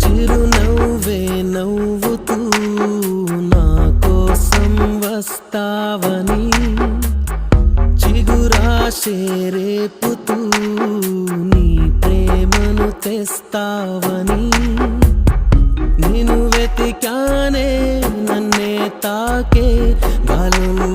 చిరునవ్వే నవ్వుతూ నా కోసం వస్తావని, చిగురాశే రేపుతూ నీ ప్రేమను తెస్తావని, నేను వెతికానే నన్నే తాకే గాలులు